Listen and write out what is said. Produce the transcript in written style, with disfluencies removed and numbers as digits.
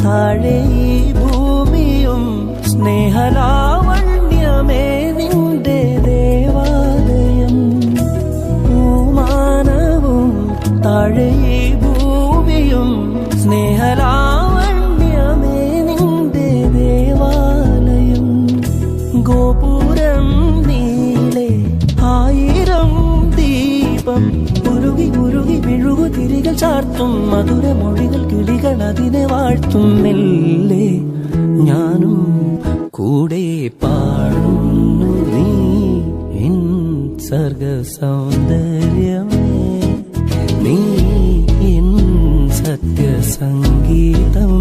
താഴെ ഈ ഭൂമിയും സ്നേഹലാവണ്യമേ നിന്റെ ദേവാലയം. ഭൂമാനവും താഴെ ഈ ഭൂമിയും സ്നേഹലാവണ്യമേ നിന്റെ ദേവാലയം. ഗോപുരം നീളെ 1000 ദീപം ഉരുകി ഉരുകി വിഴുകു തിരികൾ ചാർത്തും മധുരമൊഴികൾ കിളികൾ അതിനെ വാഴ്ത്തും. മെല്ലെ ഞാനും കൂടെ പാടുന്നു നീ എൻ സർഗ സൗന്ദര്യമേ, നീ എൻ സത്യസംഗീതം.